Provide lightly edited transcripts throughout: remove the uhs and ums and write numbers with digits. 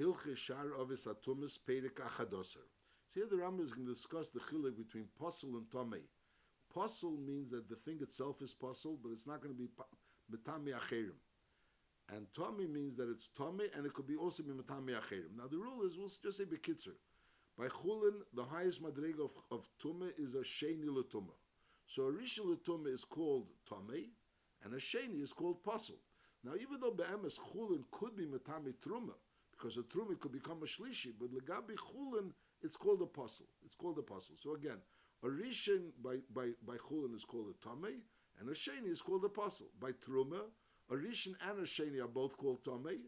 Hilche Sha'ar Avos Hatumos Perek Achadoser. So here the Rambam is going to discuss the chiluk between posel and tomei. Posel means that the thing itself is posel, but it's not going to be metami acherim. And tomei means that it's tomei, and it could be also be metami acherim. Now the rule is, we'll just say bekitzer. By chulin, the highest madrega of tumah is a sheni l'tumah. So a rishon l'tumah is called tomei, and a sheni is called posel. Now even though be'emes chulin could be metami truma, because a truma could become a shlishi, but legabi chulin, it's called a posel. It's called a posel. So again, a rishon by chulin is called a tomei, and a sheni is called a posel. By truma, a rishon and a sheni are both called tomei,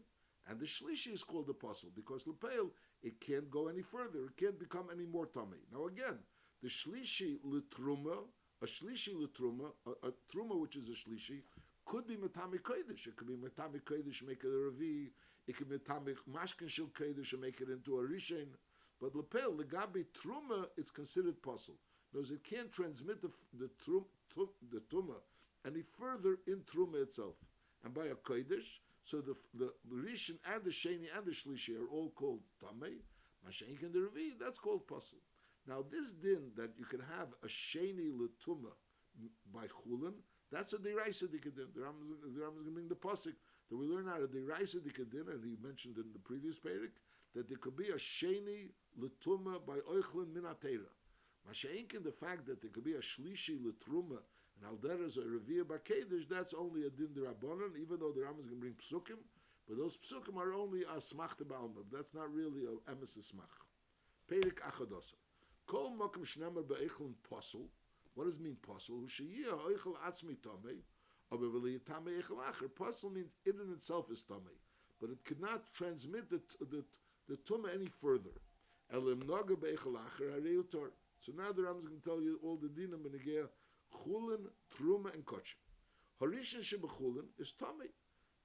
and the shlishi is called a posel, because lepeil, it can't go any further. It can't become any more tomei. Now again, the shlishi l'truma, a shlishi l'truma, a truma which is a shlishi, could be metami kodesh. It could be metami kodesh, make it a revi. It could be metami mashkin shel kodesh and make it into a rishon. But lepel legabi truma, it's considered posel. Because it can't transmit the truma any further in truma itself. And by a kodesh, so the rishon and the sheni and the shlishi are all called tamei. Mashenk and the revi, that's called posel. Now this din that you can have a sheni l'tuma by chulin, that's a deraisa dikadin. The Rambam is going to bring the pasuk that we learn out of deraisa dikadin, and he mentioned in the previous parak that there could be a sheni l'tuma by oichlin minatera. Masha'inkin, the fact that there could be a shlishi l'truma and alderes or revia b'kedesh, that's only a din derabanan, even though the Rambam is going to bring psukim, but those psukim are only a smach ba'alma. That's not really a emes smach. Perik achadosa. Kol mokum shnemer ba'eichlin posel. What does it mean, posel? Posel means it in itself is tamei, but it could not transmit the tumah any further. So now the Rambam is going to tell you all the dinim in the chulin, truma, and kotchim. Harishan shebechulin is tamei.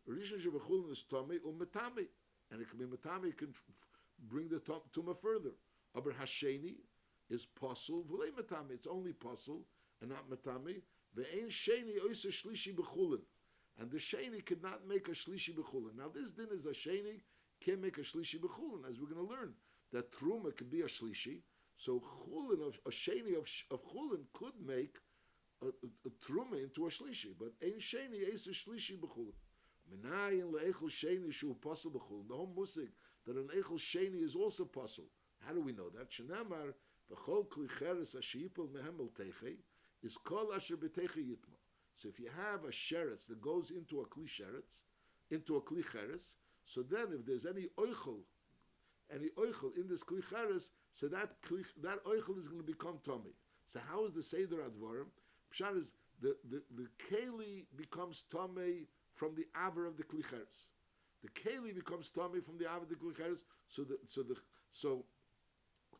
Harishan shebechulin is tamei umetami, and it can be metami. It can bring the tumah further. Aber hasheni is posel v'lei metami. It's only posel and not metami. Ve'ein sheni oisa shlishi b'chulin, and the sheni could not make a shlishi b'chulin. Now this din is a sheni can make a shlishi b'chulin, as we're going to learn that truma could be a shlishi. So chulin of a sheni of chulin could make a truma into a shlishi, but ein sheni oisa shlishi b'chulin. Minayin le'echel sheni shu posel b'chulin. The whole musig that an echel sheni is also posel. How do we know that? Shenamar v'chol kli cheres ashiyipol mehemel teichei is kol asher b'teichei yitma. So if you have a sheretz that goes into a kli sheretz, into a kli cheres, so then if there's any oichel in this kli cheres, so that oichel is going to become tummy. So how is the seder advarim? Pshat is the keli becomes tummy from the aver of the kli cheres. The keli becomes tummy from the aver of the kli cheres. So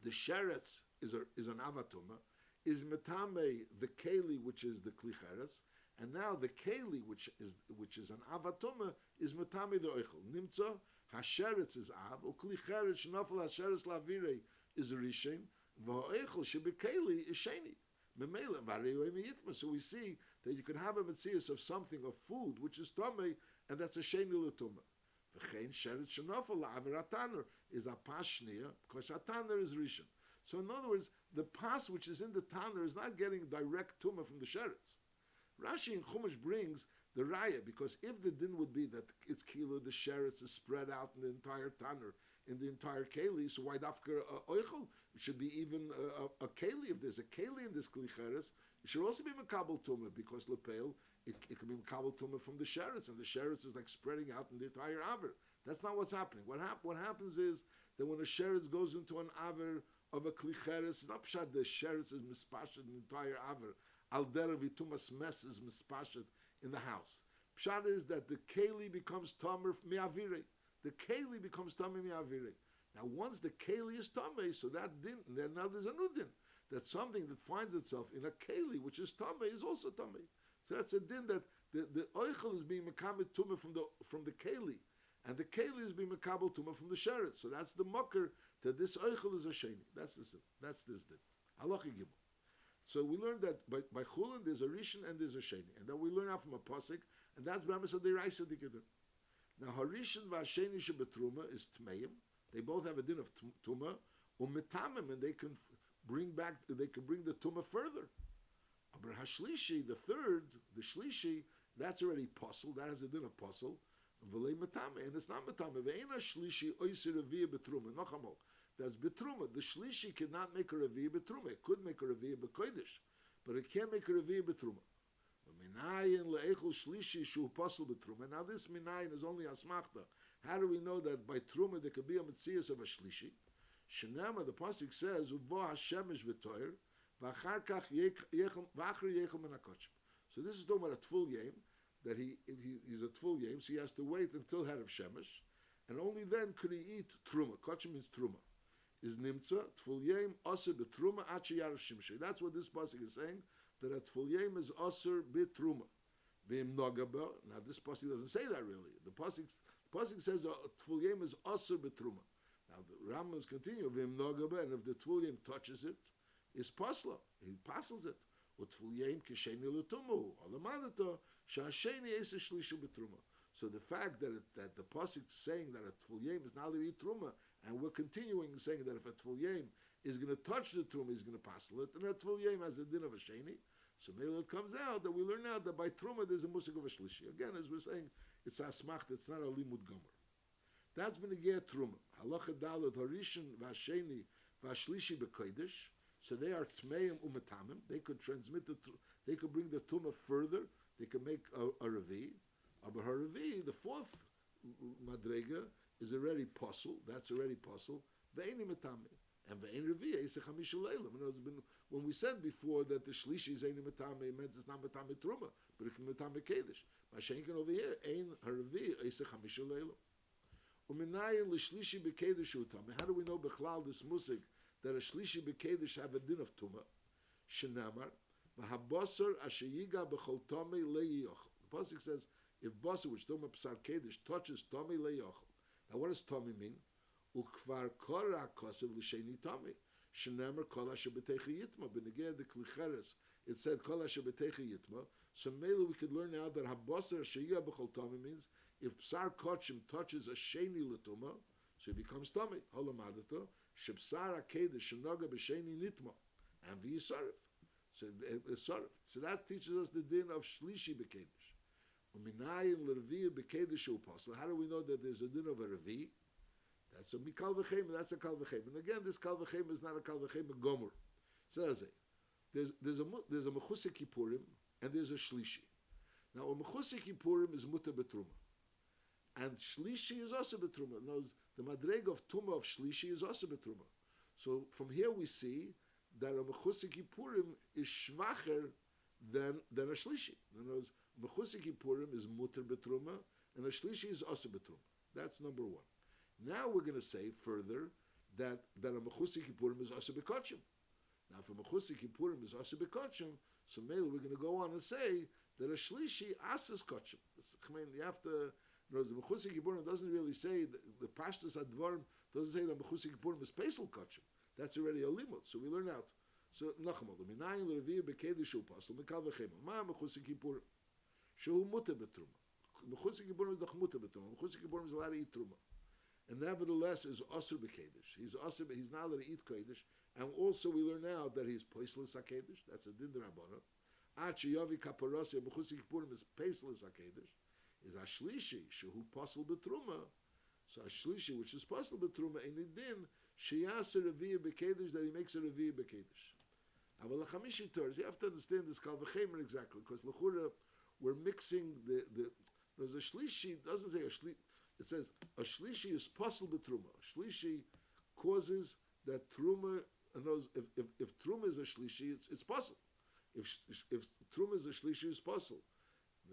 the sheretz is an avatuma, is metame the keli which is the klicheres, and now the keli which is an avatuma is metame the oichel. Nimtza hasheretz is av, uklicheres shnafel hasheretz lavire is a rishin, v'oichel shebekeli is sheni. So we see that you can have a metzias of something of food which is tame, and that's a sheni l'tuma. V'chein sheretz shnafel la'aver ataner is a pashnia, because a tanner is rishon. So in other words, the pas which is in the tanner is not getting direct tumah from the sheretz. Rashi in Chumash brings the raya, because if the din would be that it's kilo, the sheretz is spread out in the entire tanner, in the entire keli, so why dafka oichel? It should be even a keli. If there's a keli in this kli cheres, it should also be makabel tumah, because lepel, it can be makabel tumah from the sheretz, and the sheretz is like spreading out in the entire aver. That's not what's happening. What happens is that when a sheretz goes into an aver of a kli cheres, it's not pshat the sheretz is mispashet in the entire aver. Al derav itumas mes is mispashet in the house. Pshat is that the keli becomes tamer me'avire. The keli becomes tamer me'avire. Now once the keli is tamer, so that din, then now there's a new din. That something that finds itself in a keli which is tamer is also tamer. So that's a din that the oichel is being mekamet tumah from the keli. And the keli is being makabel tumah from the sheretz. So that's the mocker that this oichel is a sheni. That's this din. Halacha gimel. So we learned that by chulin there's a rishon and there's a sheni, and then we learn out from a pasuk, and that's b'ramas of deraisa dikadin. Now harishon v'asheni shebetruma is tmeim, They both have a din of tuma, umetamim, and they can bring the tuma further. Aber hashlishi, the third, the shlishi, that's already puzzle. That has a din of puzzle. V'lei metame, and it's not metame. Ve'ena shlishi oiser reviyah betruma. Nochamol. That's betruma. The shlishi cannot make a reviyah betruma. It could make a reviyah bekodesh, but it can't make a reviyah betruma. Minayin le'echol shlishi shu puzzle betruma. Now this minayin is only asmachta. How do we know that by truma there could be a mitzias of a shlishi? Shenema, the pasuk says, "Uvo hashemish v'toyer, v'achar kach v'achar yechel min hakochim." So this is talking about a tful yem, that he's a tful yem, so he has to wait until head of shemesh, and only then could he eat truma. Kochim means truma. Is nimtza tful yem aser betruma achi yarav shimshei. That's what this pasuk is saying, that a tful yem is aser betruma. V'im nogaba. Now this pasuk doesn't say that really. The pasuk says a tful yem is aser betruma. Now the Rambam continue v'im nogaba, and if the tful yem touches it, is pasla. He passes it. So the fact that the pasuk is saying that a tful yem is not allowed to eat truma, and we're continuing saying that if a tful yem is going to touch the truma, he's going to passel it, and a tful yem has a din of a sheni. So maybe it comes out that we learn out that by truma there's a musik of a shlishi. Again, as we're saying, it's asmacht, it's not a limud gomer. That's been a gear truma. Halacha dalad harishin v'asheni v'ashlishi b'kodesh. So they are tmeim umetamim. They could transmit they could bring the tumah further. They could make a revi. But her revi, the fourth madrega, is already puzzle. That's already puzzle. Ve'eni metami. And ve'eni revi, eisech hamisha leilam. When we said before that the shlishi is eini metami, it meant it's not metami truma, but it can metami kedesh. Mashenken over here, ein her revi, eisech hamisha leilam. Uminayin l'shlishi b'kedesh utami. How do we know bechlal this musik that a shlishi b'kedesh have a din of tuma? Shenamar v'habasar asheyiga b'chol tomei le'yochel. The pasuk says, if basar, which toma psar kedesh, touches tomei le'yochel. Now what does tomei mean? Ukvar kora kosev l'sheni tomei. Shenamar kol asher b'teicha yitma. B'negei the klicheres, it said kol asher b'teicha yitma. So maybe we could learn now that habasar asheyiga b'chol tomei means if psar kochim touches a sheni l'tuma, so it becomes tomei. Holamadata. Shepsar Akedesh Shenoga B'Sheni Nitma and V'Yisarif. So so that teaches us the din of Shlishi B'Kedesh. Uminayin L'Revi B'Kedesh U'Posel. How do we know that there's a din of a Revi? That's a Mikal V'Chem, that's a Kal V'Chem. And again, this Kal V'Chem is not a Kal V'Chem, a Gomer. So there's a Mechusei Kippurim and there's a Shlishi. Now a Mechusei Kippurim is Mutter B'Truma. And Shlishi is also B'Truma. The madreg of Tumah of Shlishi is also B'Truma. So from here we see that a Mechusei Kippurim is schwacher than a Shlishi. In other words, Mechusei Kippurim is Mutter B'Truma, and a Shlishi is also B'Truma. That's number one. Now we're going to say further that a Mechusei Kippurim is also B'Kochim. Now if a Mechusei Kippurim is also B'Kochim, so maybe we're going to go on and say that a Shlishi asas Kochim. You have to... The Mechusei Kippurim doesn't really say, the Pashtus Advarim doesn't say that Mechusei Kippurim is Pesel Kachim. That's already a limud. So we learn out. So, Nachamol, the Minayin L'Revi B'Kedesh U'Pasel, Mikal V'Chem, Ma Mechusei Kippurim, Shehu Mutter B'Truma. Mechusei Kippurim is Doch Mutter B'Truma. Mechusei Kippurim is allowed to eat Truma. And nevertheless is Osir B'Kedesh. He's not allowed to eat Kedesh. And also we learn out that he's Peselis HaKedesh. That's a Din D'Rabbanan. Ad Sheyavi Kaparasi, Mechusei Kippurim is Peselis HaKedesh. Is a shlishi shehu pasel betruma. So a shlishi which is pasel betruma in the din sheyas a revi'ah bekedesh, that he makes a revi'ah bekedesh. Aval l'chamishi tors, you have to understand this kal v'chemer exactly, because l'chura we're mixing there's a shlishi, doesn't say a shlishi, it says a shlishi is pasel betruma. A shlishi causes that truma, if truma is a shlishi, it's pasel. If truma is a shlishi, it's pasel.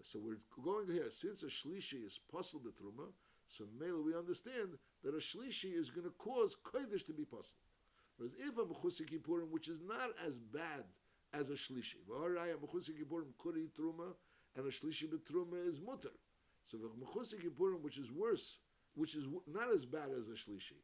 So we're going here, since a shlishi is possible betruma, so maybe we understand that a shlishi is going to cause kodesh to be possible. Whereas if a Mechusei Kippurim, which is not as bad as a shlishi, v'haraya Mechusei Kippurim could eat truma, and a shlishi betruma is mutter. So the Mechusei Kippurim, which is worse, which is not as bad as a shlishi,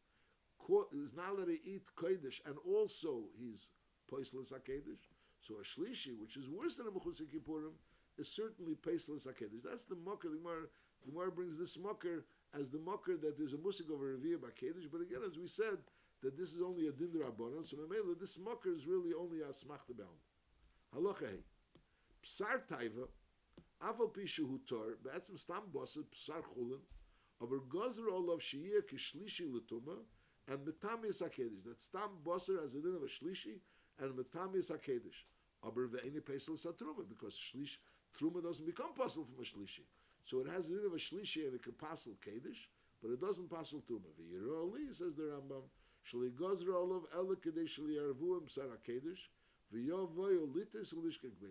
is not allowed to eat kodesh, and also he's poistless hakedesh. So a shlishi, which is worse than a Mechusei Kippurim, is certainly Peselis HaKedesh. That's the mocker. The Gemara brings this mocker as the mocker that there's a musik of a review by Kiddush, but again, as we said, that this is only a din d'Rabbanan, so Mamela, this mocker is really only a smachta b'alma. Halacha hey. Psar taiva, aval pi shehu tor, be'etzem stam bosset, psar chulin, aber gozer olav sheyeh kishlishi l'tuma, and metamias hakedesh. That stam bosser has a din of a shlishi, and metamias hakedesh. Aber ve'eni pesel satruma, because shlish, truma doesn't become possible from a shlishi. So it has a din of a shlishi and it can passel kedesh, but it doesn't passel truma. V'yiroli, says the Rambam, shli gozer olav ela kedesh shli yarvuim psar hakedesh, the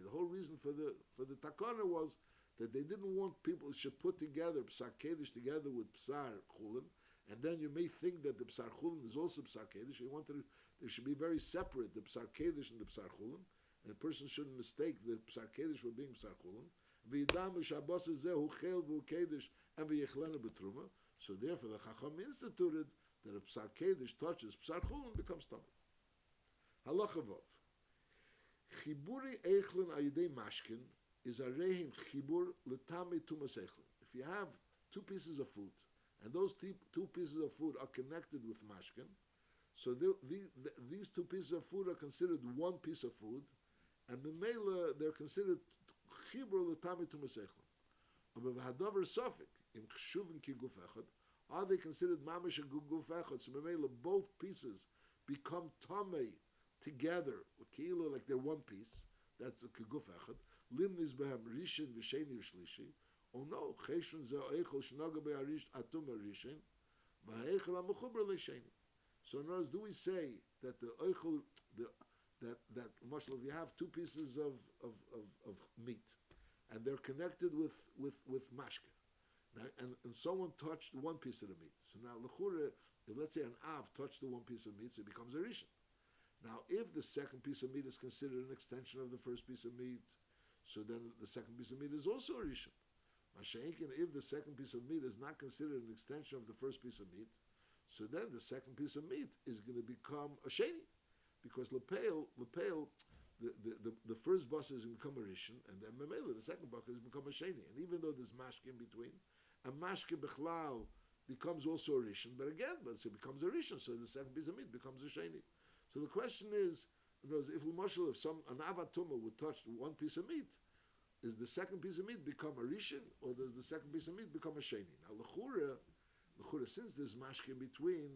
whole reason for the takana was that they didn't want people should put together psar kedesh together with psar chulin, and then you may think that the psar chulin is also psar kedesh. They wanted they should be very separate, the psar kedesh and the psar chulin, and a person shouldn't mistake the psar kedesh for being psar chulin. So therefore the Chacham instituted that if psar kedesh touches psar chulin, becomes tummy. Halacha vav. Chiburi eichlin ayidei mashkin is a rehim chibur letame tumas eichlin. If you have two pieces of food, and those two pieces of food are connected with mashkin, so these two pieces of food are considered one piece of food, and memela they're considered chibur letame tumas eichlin. But v'hadavar sofik im chshuvin ki guf echad, are they considered mamish and guf echad? So memela both pieces become tamei together, like they're one piece. That's a keguf echad. Limnis behem rishin v'sheni u'shlishi. Oh no, cheshun ze eichel shnaga be'arish atum rishin, v'heichel ha'mechuber le'sheni. So in other words, do we say that the eichel, that mashal, if you have two pieces of meat, and they're connected with mashke, and someone touched one piece of the meat. So now l'chure, if let's say an av touched the one piece of meat, so it becomes a rishon. Now, if the second piece of meat is considered an extension of the first piece of meat, so then the second piece of meat is also a rishon. Masha'inkin, if the second piece of meat is not considered an extension of the first piece of meat, so then the second piece of meat is going to become a sheni, because lepel, the first bus is going to become a rishon, and then memela, the second bucket has become a sheni. And even though there's mashke in between, a mashke bechlal becomes also a rishon, but so it becomes a rishon, so the second piece of meat becomes a sheni. So the question is, if an avatuma would touch one piece of meat, is the second piece of meat become a rishon, or does the second piece of meat become a sheni? Now l'chura, since there's mashke in between,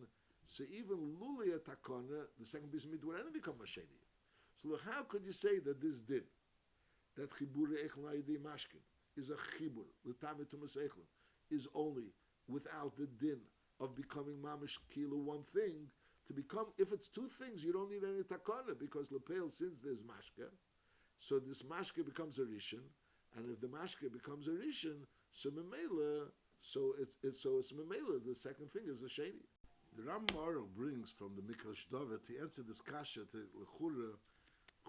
so even luli takana, the second piece of meat would only become a sheni. So how could you say that this din, that chibur echlin ayidei mashkin, is a chibur l'tamei tumas echlin, is only without the din of becoming mamish kilo one thing? To become, if it's two things, you don't need any takana, because lepel, since there's mashke, so this mashke becomes a rishon, and if the mashke becomes a rishon, so memela, so it's memela. The second thing is a sheni. The Rambam brings from the Mikdash David to answer this kasha to l'chura.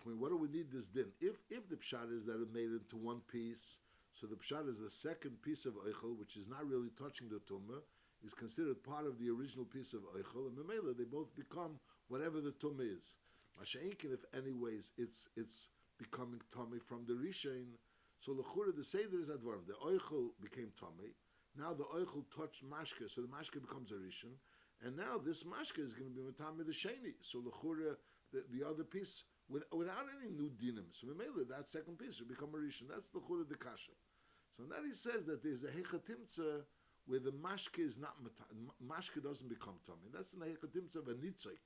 What do we need this din? If the pshat is that it made into one piece, so the pshat is the second piece of eichel, which is not really touching the tumah, is considered part of the original piece of eichel, and memela they both become whatever the tumah is. Masha'inkin, if anyways it's becoming tummy from the rishon, so l'chura the seder is advarim. The eichel became tummy. Now the eichel touched mashke, so the mashke becomes a rishon, and now this mashke is going to be matami the sheni. So l'chura the other piece without any new dinim. So memela that second piece will become a rishon. That's the l'chura the kasha. So now he says that there's a hechatimtza where the mashke is not mashke doesn't become tummy. That's in the hechatimtza of a nitzik.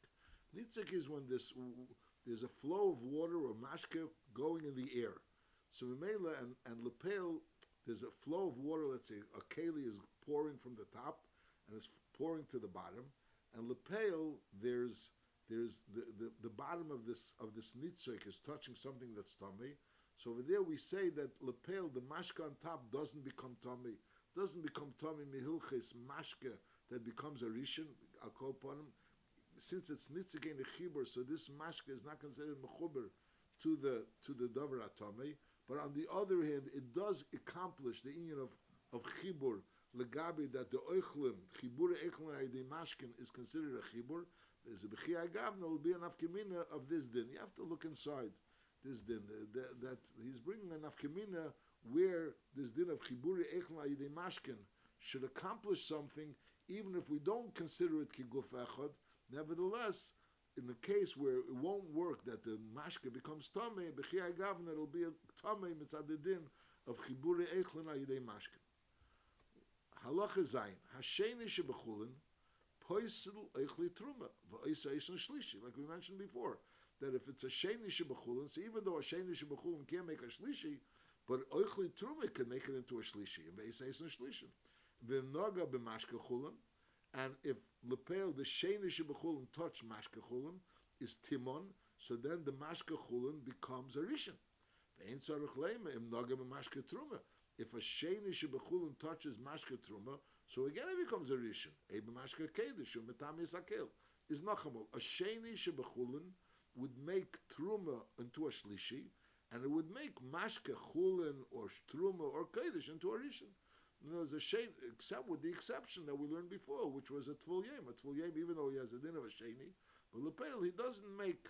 Nitzik is when there's a flow of water or mashke going in the air. So memela and lepel, there's a flow of water. Let's say a keli is pouring from the top and it's pouring to the bottom, and lepel there's the bottom of this nitzik is touching something that's tummy. So over there we say that lepel, the mashke on top doesn't become tummy. Doesn't become tummy mihilches mashke that becomes a rishon. I'll call upon him since it's nitzik in the chibur. So this mashke is not considered mechuber to the davar atame. But on the other hand, it does accomplish the union of chibur legabi that the oichlin chibur eichlin ayidei mashkin is considered a chibur. There's a b'chiyah gavna will be an afkemina of this din. You have to look inside this din that he's bringing an afkemina where this din of chiburi echlin ayidei mashkin should accomplish something, even if we don't consider it kiguf echad. Nevertheless, in the case where it won't work, that the mashke becomes tamei, b'chiyai gavna, it'll be a tamei mitzad the din of chiburi eichlin ayidei mashke. Halacha zayin, hasheni shebechulin, poisil eichli truma, v'oisa eishen shlishi, like we mentioned before, that if it's a sheni shebechulin, so even though a sheni shebechulin can't make a shlishi, but eichli truma can make it into a shlishi, and v'oisa eishen shlishi. V'noga b'mashke chulin, and if lepel the sheni shebechulin touch mashke chulin is timon, so then the mashke chulin becomes a rishon. Ve'en tzarich leima im noga b'mashke truma. If a sheni shebechulin touches mashke truma, so again it becomes a rishon. Ebe mashke kedesh u'metam yisakel is nachamol. A sheni shebechulin would make truma into a shlishi, and it would make mashke chulin or truma or kedesh into a rishon. No, there's a sheni, except with the exception that we learned before, which was a tvul yem. A tvul yem, even though he has a din of a sheni, but lepel, he doesn't make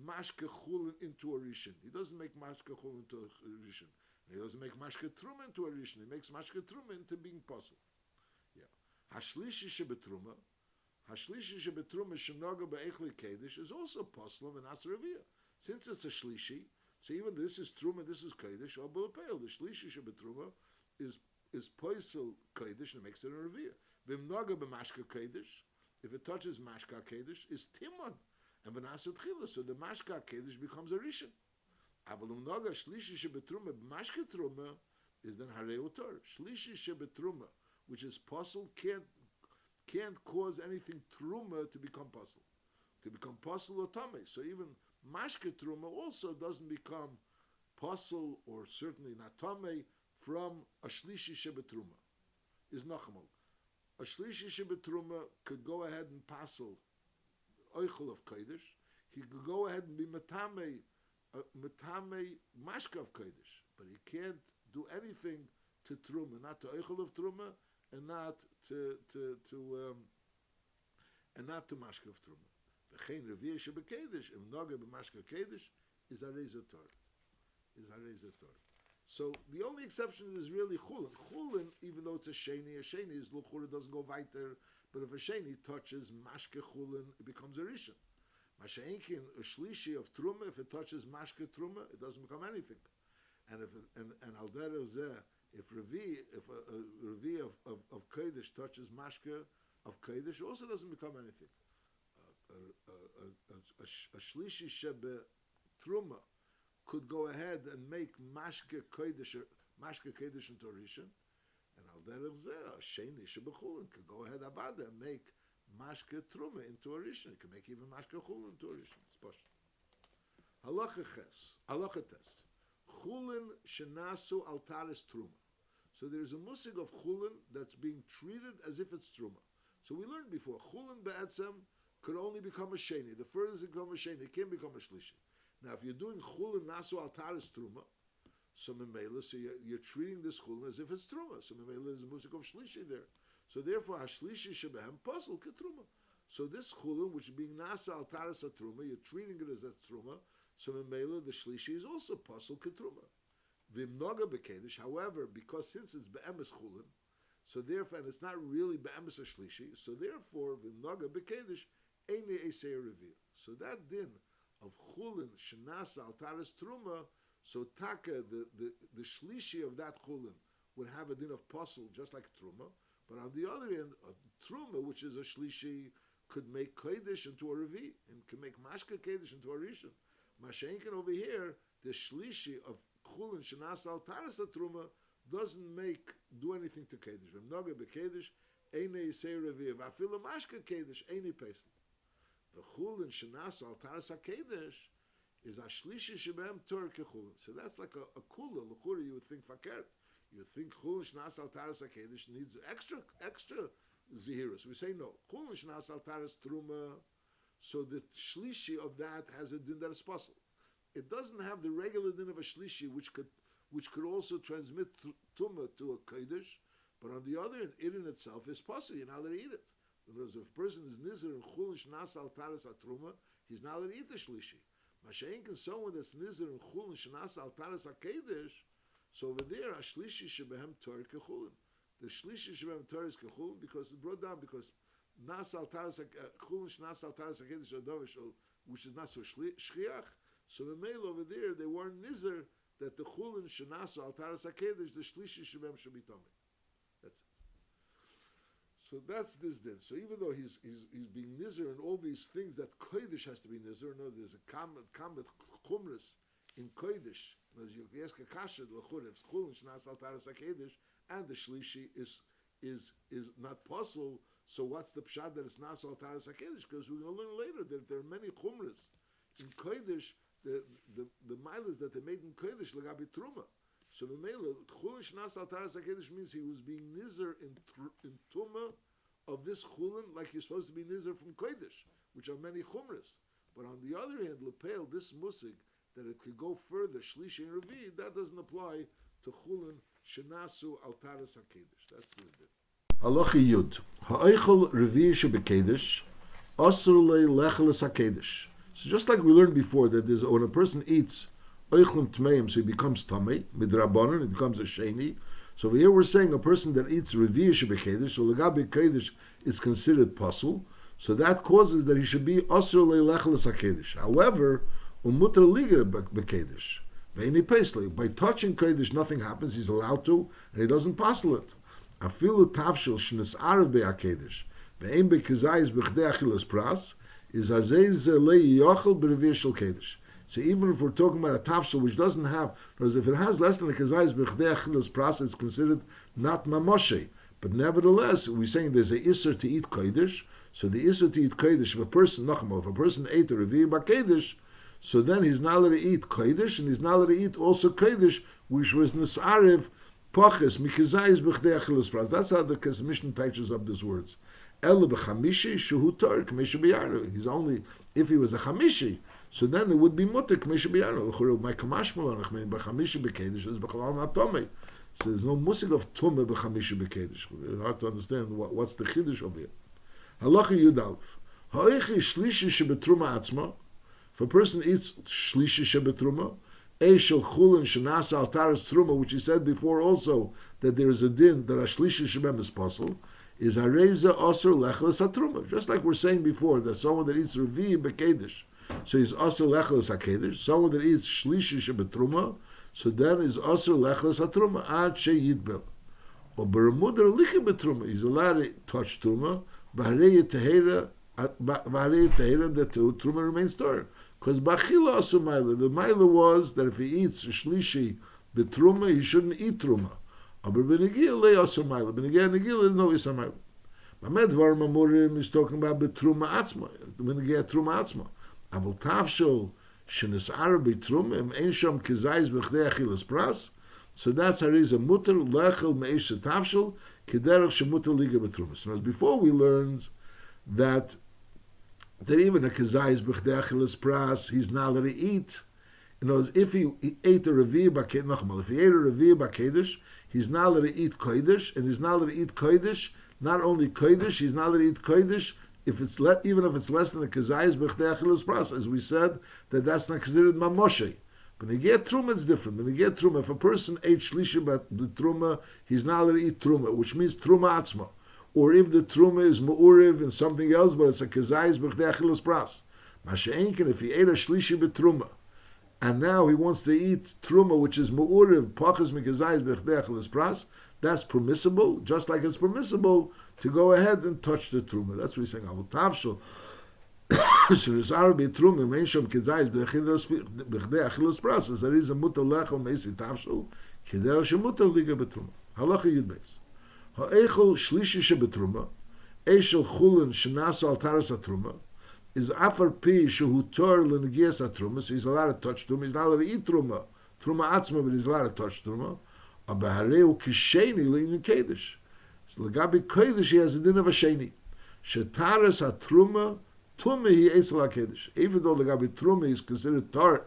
mashke chulin into a rishon. He doesn't make mashke chulin into a rishon. He doesn't make mashke truma into a rishon. He makes mashke truma into being puzzle. Yeah. Hashlishi shebetruma, shenoga be'echli kedesh is also puzzle and asravia. Since it's a shlishi, so even this is truma, this is kedesh. Or lepel, the shlishi shebetruma is poisel kodesh and makes it a revia. V'mnoga b'mashka kodesh, if it touches mashka kodesh, is timon and v'nasut chila. So the mashka kodesh becomes a rishon. Aval umnoga shlishi shebetruma b'mashka truma is then harei utor. Shlishi shebetruma, which is puzzle, can't cause anything truma to become puzzle. To become puzzle or tamei. So even mashka truma also doesn't become puzzle or certainly not tamei from a shlishi shebetruma is nachamol. A shlishi shebetruma could go ahead and passel oichel of kodesh. He could go ahead and be metame mashka of kodesh, but he can't do anything to truma, not to oichel of truma, and not to mashka of truma. V'chein reviyah shebekedesh im noga b'mashka kedesh is harei tor. So the only exception is really chulin. Chulin, even though it's a sheni is luchura doesn't go weiter. But if a sheni touches mashke chulin, it becomes a rishon. Masha'inkin, a shlishi of truma, if it touches mashke truma, it doesn't become anything. And if al derech zeh, if a revi of kodesh touches mashke of kodesh, it also doesn't become anything. A shlishi shebe truma could go ahead and make mashke kodesh into a rishon, and al derech zeh, a sheni shebechulin could go ahead abada and make mashke truma into a rishon. It can make even mashke chulin into a rishon. It's posh. Halacha tes. Chulin shenasu al taris truma. So there is a musig of chulin that's being treated as if it's truma. So we learned before, chulin be'etzem could only become a sheni. The furthest it becomes a sheni, it can't become a shlishi. Now, if you're doing chulin nasu al taris truma, so memela, so you're treating this chulin as if it's truma. So memela is a musik of shlishi there. So therefore, hashlishi shebehem puzzle ketruma. So this chulin, which is being nasa al taris truma, you're treating it as a truma. So memela, the shlishi is also puzzle ketruma. Vimnoga bekedesh. However, because since it's be'emes chulin, so therefore, and it's not really be'emes a shlishi, so therefore, vimnoga bekedesh eine esei revir. So that din of chulin shenas al taris truma, so taka the shlishi of that chulin would have a din of puzzle just like truma, but on the other end, a truma, which is a shlishi, could make kodesh into a revi and can make mashka kodesh into a rishon. Mashenkin over here, the shlishi of chulin shenas al taris truma doesn't do anything to kodesh. V'mnoga bekodesh eine yisei revi v'afilu mashka kodesh eine pesel. The chulin shenas al taras hakedesh is a shlishi shebehem tor kechulin. So that's like a kula. L'chura, you would think fakert. You think chulin shenas al taras hakedesh needs extra zihirus. We say no. Chulin shenas al taras truma. So the shlishi of that has a din that is possible. It doesn't have the regular din of a shlishi, which could also transmit truma to a kodesh. But on the other hand, it in itself is possible. You're not allowed to eat it. Because if a person is nizir and chulin shnas al taras atruma, he's not allowed to eat the shlishi. Masha'inkin, someone that's nizir and chulin shnas al taras hakedesh, so over there, a shlishi shebehem tor kechulin. The shlishi shebem Torah is kechulin because it's brought down because nas al taras chulin shnas al taras hakedesh adovish, which is not so shchiach. So the male over there they weren't nizer that the chulin shnas al taras hakedesh the shlishi shebem should be tummy. That's it. So that's this din. So even though he's being nizer and all these things that kodesh has to be nizer, no, there's a kamet chumras in kodesh. You ask a kasha l'churev chulin shnas al taras hakedesh, and the shlishi is not possible. So what's the pshat that it's not al taras hakedesh? Because we're going to learn later that there are many chumras in kodesh. The milas that they made in kodesh legabi truma. So the mela chulin shnas al taras hakedesh means he was being nizer in tuma of this chulin like you're supposed to be nizer from kodesh, which are many chumras. But on the other hand, lepel this musig that it could go further shlishi and revi, that doesn't apply to chulin shenasu al taras hakedesh. That's this din. Halacha yud ha'eichel revi shebekedesh asur le'lecheles hakedesh. So just like we learned before that there's when a person eats oichlem tmeim, so he becomes tamei midrabanan, it becomes a sheni. So over here we're saying a person that eats revi shebekedesh, so legabe kedesh is considered pasul. So that causes that he should be asur le'lecheles hakedesh. However, umutar liga bekedesh. By touching Kodesh, nothing happens. He's allowed to, and he doesn't passel it. Afilu tavshil shnes'arav be'akedesh ve'em be'kizayis b'chdei achilas pras is azei zelei yochel b'revir shel kedesh. So even if we're talking about a tavshil which doesn't have, because if it has less than a kizayis b'chdei achilas pras, it's considered not mamoshe. But nevertheless, we're saying there's a isser to eat Kodesh. So the isser to eat Kodesh, if a person ate a revir b'kedesh, so then he's not allowed to eat kodesh, and he's not allowed to eat also kodesh, which was nesarev poches mikazayis b'chdei achilas pras. That's how the Mishnah teaches up these words. El b'chamishi shehu tor k'mesha b'yarnu. He's only if he was a chamishi, so then it would be mutter k'mesha b'yarnu. My kamashmal anachmin b'chamishi b'kedesh is b'chalal not tomei. So there's no musig of tumah b'chamishi b'kedesh. It's hard to understand what's the chiddush over here. Halacha yud aleph ha'echi shlishi shebetruma atzma. If a person eats shlishi shebetruma, eshel chulin shenasa al taras truma, which he said before also that there is a din that a shlishi shebem is possible, is hareza osur lecheles hatruma. Just like we're saying before that someone that eats revi bekedesh, so he's osur lecheles hakedesh. Someone that eats shlishi shebetruma, so then is osur lecheles hatruma ad sheyidbel. Or beremuder liche betruma, he's allowed to touch truma, v'harei tehera that the truma remains torah. Because bachila asu maila, the maila was that if he eats shlishi betruma, he shouldn't eat truma. Aber benegil le asu maila, benegil negil is no isa maila. Mamed var mamurim is talking about betruma atzma, benegil truma atzma. Avol tavshol shenesara betruma im ein sham kizayis b'chdei achilas pras. So that's hariza mutter lechel meisha tavshol kederach shemutter liga betruma. So as before we learned that even a kazayis b'chdei achilas pras, he's not allowed to eat. In other words, if he ate a revi b'kedesh, if he ate a revi b'kedesh, he's not allowed to eat kodesh, and he's not allowed to eat kodesh. Not only kodesh, he's not allowed to eat kodesh if it's even if it's less than a kazayis b'chdei achilas pras. As we said, that's not considered mamoshe. But when you get truma, it's different. When you get truma, if a person ate shlishi truma, he's not allowed to eat truma, which means truma atzma. Or if the truma is ma'uriv and something else, but it's a kazayis b'chdei achilas pras. Masha'enkin, if he ate a shlishi b'truma, and now he wants to eat truma, which is ma'uriv, pachas mikazayis b'chdei achilas pras, that's permissible, just like it's permissible to go ahead and touch the truma. That's what he's saying. Avol tavshel shenesara b'truma meisham kazayis b'chdei achilas pras. There is a mutar lechel meisi tavshel kederach shemutar liga b'truma. Halacha yud beis. Ha'echel shlishi shebetruma, eshel chulin shenasa al taras hatruma, is afar pi shehu tor l'negias hatruma, so he's allowed to touch truma, he's not allowed to eat truma atzma, but he's allowed to touch truma, abahareu kisheni l'inin kedesh. So l'gabi kedesh, he has a din of a sheni. Shetaras hatruma, tumah he eats la kedesh. Even though l'gabi truma is considered tor,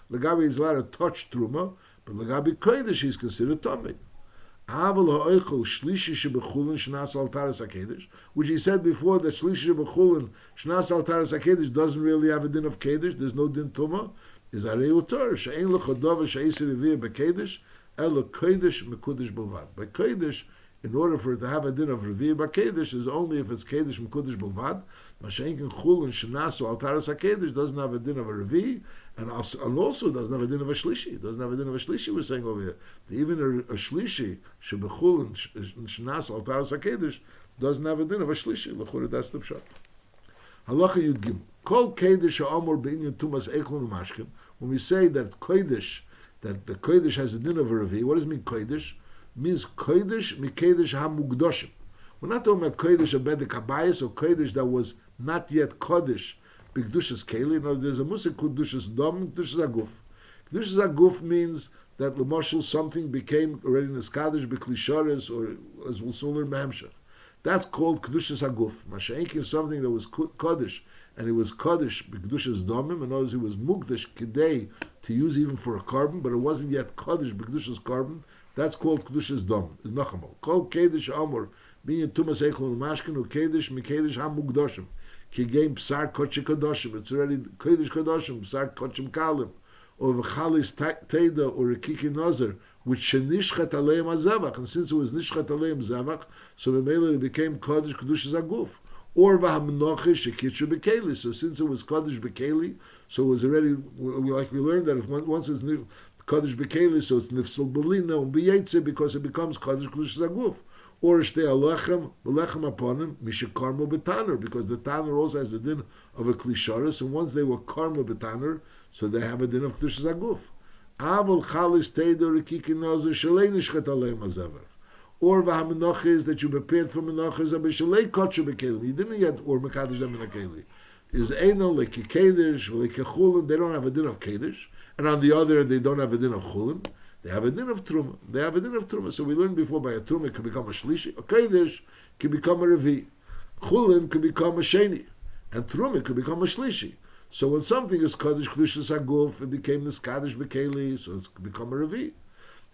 l'gabi is allowed to touch truma, but l'gabi kedesh he's considered tumah. Which he said before that shlishi b'chulin shnas al taras hakedesh doesn't really have a din of kedesh. There's no din tuma. Is arei utor she'ein lechodova she'eser revir b'kedesh elo kedesh mekudesh b'vad. By kedesh in order for it to have a din of Revi B'Kedesh, is only if it's Kedesh M'Kudesh B'Vad. Mashenkin Chulin Shenasu Al Taras HaKedesh doesn't have a din of a Revi, and also doesn't have a din of a Shlishi. Doesn't have a din of a Shlishi, we're saying over here. Even a Shlishi, Shebechulin Shenasu Al Taras HaKedesh, doesn't have a din of a Shlishi. L'chura, that's the pshat. Halacha Yud Gimel. Kol Kedesh Ha'amor B'inyan Tumas Eichlon U'Mashkin. When we say that Kodesh, that the Kodesh has a din of a Revi, what does it mean Kodesh? It means Kodesh Mikedesh HaMugdoshim. We're not talking about Kodesh of Bedek Habayis or Kodesh that was not yet Kodesh B'Kedushas Keli. No, there's a Musik Kedushas Dom, Kedushas Aguf. Kedushas Aguf means that L'moshel something became already Neskadesh B'Klisharis, or as we'll soon learn Behemshach. That's called Kedushas Aguf. Masha'enki is something that was Kodesh, and it was Kodesh B'Kedushas Domim, and others it was Mukdesh Kedei to use even for a carbon, but it wasn't yet Kodesh B'Kedushas carbon. That's called Kedushas Dom. Is Nachamol. Kol Kedesh Amor Binyan Tumas Eichlon U'Mashkin U'Kedesh Mikedesh HaMugdoshim. Kigame Psar Kodesh Kadoshim. It's already Kodesh Kadoshim, Psar Kodesh Kalim. Or V'chalis Teda or a Kiki Nozer, which Shenishchat Aleim HaZavach. And since it was Nishchat Aleim Zavach, so it became Kodesh Kedushas Aguf. Or V'hamnochish Shekitchu B'Keli. So since it was Kodesh B'Keli, so it was already, like we learned that if once it's Kodesh B'Keli, so it's Nifsal Belina and B'Yetze, because it becomes Kodesh Kedushas Aguf. Or Shtei Alechem, Alechem Aponim, Misha Karma B'Taner, because the Taner also has the din of a Klisharis, and once they were Karma B'Taner, so they have a din of Kedushas Aguf. Avol Chalis Teido Rekikin Nozer Shalei Nishchat Aleim HaZavach. Or V'hamenoches that you prepared for Menoches, but Shalei Kodesh B'Kelim. You didn't yet or Mekadosh them in a Keli. Is Eino like Kedesh, like Chulin, they don't have a din of Kedesh, and on the other they don't have a din of Chulin. They have a din of Truma. They have a din of Truma. So we learned before by a Truma it can become a Shlishi. A Kedesh can become a Revi. Chulin can become a Sheni. And Truma can become a Shlishi. So when something is Kodesh Kedushas Aguf, it became this Kadesh B'Keli, so it's become a Revi.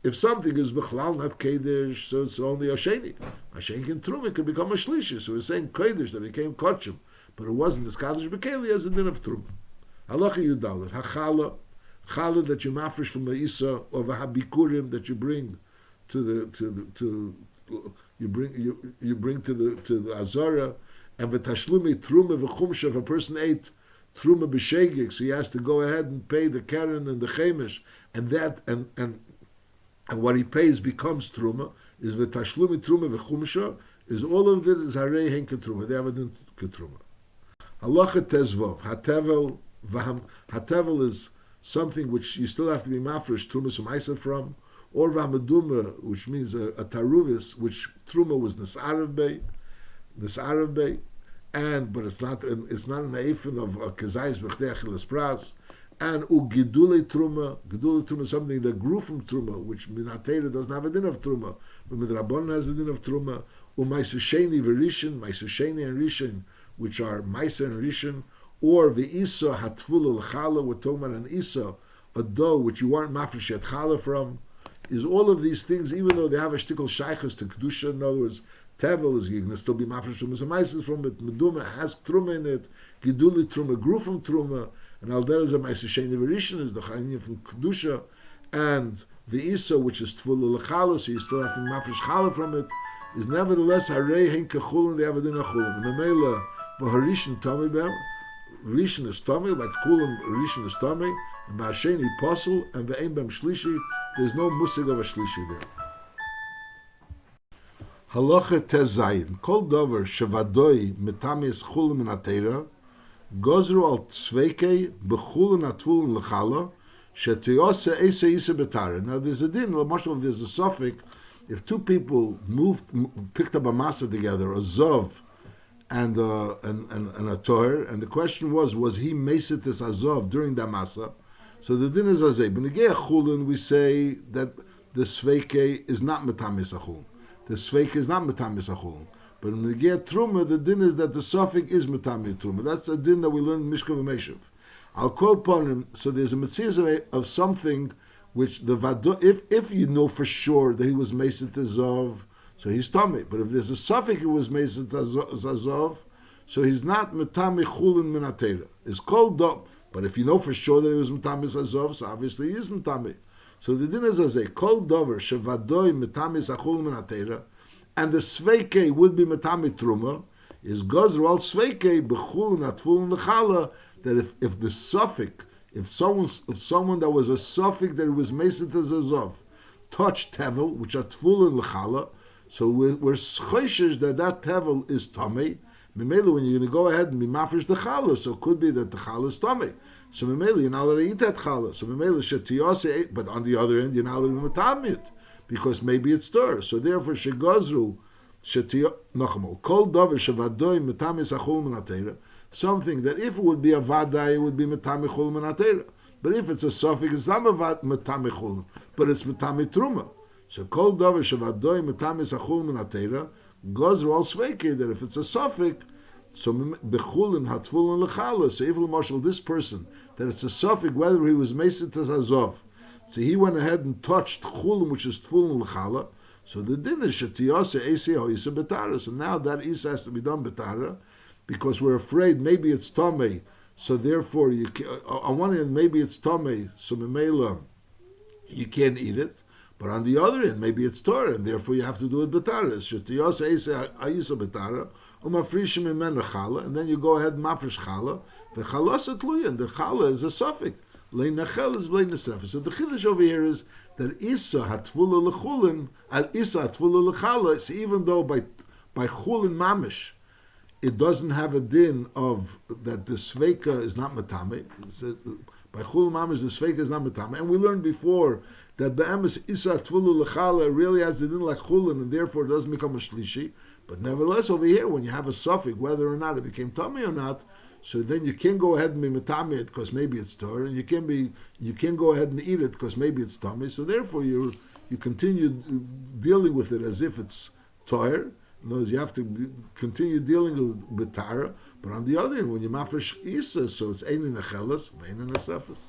If something is B'chlal not Kedesh, so it's only a Sheni. A Sheni and Truma can become a Shlishi. So we're saying Kedesh that became Kodshim, but it wasn't this Kadesh B'Keli as a din of Truma. Halacha Yudalet. Hachala. Challah that you mafresh from the Isa, or v'habikurim that you bring to you bring to the Azara, and v'tashlumi truma v'chumsha. If a person ate truma b'shegik, so he has to go ahead and pay the keren and the chemish, and that and what he pays becomes truma. Is v'tashlumi truma v'chumsha. Is all of this is harei hen ketruma. They have a din ketruma. Halacha tezvov hatevel hatevel is something which you still have to be mafresh trumas u'maisa from, or v'amaduma, which means a taruvis, which truma was nisarav bay, and but it's not an eifin of a kezayis b'chdei achilas pras, and ugidule truma, something that grew from truma, which minatera doesn't have a din of truma, but midrabon has a din of truma, u'maisa sheni v'rishin, maisa sheni and rishin, which are maisa and rishin. Or the isa hatful al-chala, we're talking about an isa, a dough which you weren't mafresh yet chala from, is all of these things, even though they have a shtickle shaychus to kedusha. In other words, tevel is you can still be mafresh from it. Meduma has truma in it. Giduli truma grew from truma, and al der is a ma'aser sheni v'rishon is the chayim from kedusha, and the isa which is tful al-chala, so you still have to mafresh chala from it, is nevertheless harei hen kechulin. They have a din of chulin. Memela v'harishin tami b'em. Rishon is tummy, like Kulam Rishon is tummy, and Ba'asheni Posel, and Ve'em Bem Shlishi, there's no musig of a Shlishi there. Halacha Tezayin, Kol Dover Shevadoi Metamis Chulim in Atera, Gozru al Tzveikei Bechulin Atvulin Lechala, Shetiyose Esa Isa Betara. Now there's a din, there's a suffix, if two people picked up a masa together, a Zov, and a Torah, and the question was he mesit this Azov during the Masa? So the din is Azeh. But Negei Chulin, we say that the Sveike is not Metamis Achulin. The Sveike is not Metamis Achulin. But in Negei Truma, the din is that the suffix is Metamis Truma. That's a din that we learn in Mishkav Meshav. I'll call upon him. So there's a mitzvah of something which the Vado, if you know for sure that he was mesit Azov, so he's tummy. But if there's a suffix, it was mesit azov, so he's not metami chulin minatera. It's called up. But if you know for sure that it was metami azov, so obviously he is metami. So the din is as a kol dover shevadoi metami achulin minatera. and the sveike would be metame truma, is gozer al sveike bechul natful lechala, that if the suffix, if someone that was a suffix that was mesit as a zov, touched tevel, which are tful and lechala, so we're choishes that tevel is tummy. Memela, when you're going to go ahead and be mafresh the challah, so it could be that the challah is tummy. So memela, you're not allowed to eat that challah. So memela shetiyase, but on the other end, you're not allowed to be matamit, because maybe it's stir. So therefore, shegazru shetiyah nachamol kol davar shevadoy metamis achol menatera. Something that if it would be a vaday, it would be metami chol menatera. But if it's a suffix, it's not metami chol, but it's metami truma. So kol davar shevadoy metamis achol menatera. Goes all sveike that if it's a suffix, so bechulin hatfulin lechala. So if marshal this person that it's a suffix, whether he was mesit as azov, so he went ahead and touched chulin, which is tfulin lechala. So the din is shetiyase eseo isa betara. So now that isa has to be done betara, because we're afraid maybe it's tomei. So therefore, you can, on one hand maybe it's tomei, so memela you can't eat it. But on the other end, maybe it's Torah, and therefore you have to do it betara. Shetiyos eisa ayisa betara, umafrishim imen chala, and then you go ahead and mafresh chala. V'chalas etluya, and the chala is a suffix. Lein nachel is lein nesrefes. So the chiddush over here is that isa hatfula lechulin, isa hatfula lechala. So even though by chulin mamish, it doesn't have a din of that the sveika is not matame. By chulin mamish, the sveika is not matame, and we learned before that the emes isa tvulu lechala really has the din like chulin, and therefore it doesn't become a shlishi. But nevertheless, over here, when you have a suffix, whether or not it became tummy or not, so then you can go ahead and be metame it because maybe it's Torah, and you can go ahead and eat it because maybe it's tummy. So therefore, you continue dealing with it as if it's Torah. In other words, you have to continue dealing with Tara. But on the other hand, when you mafresh isa, so it's ein in a chelas, ein in a sefes.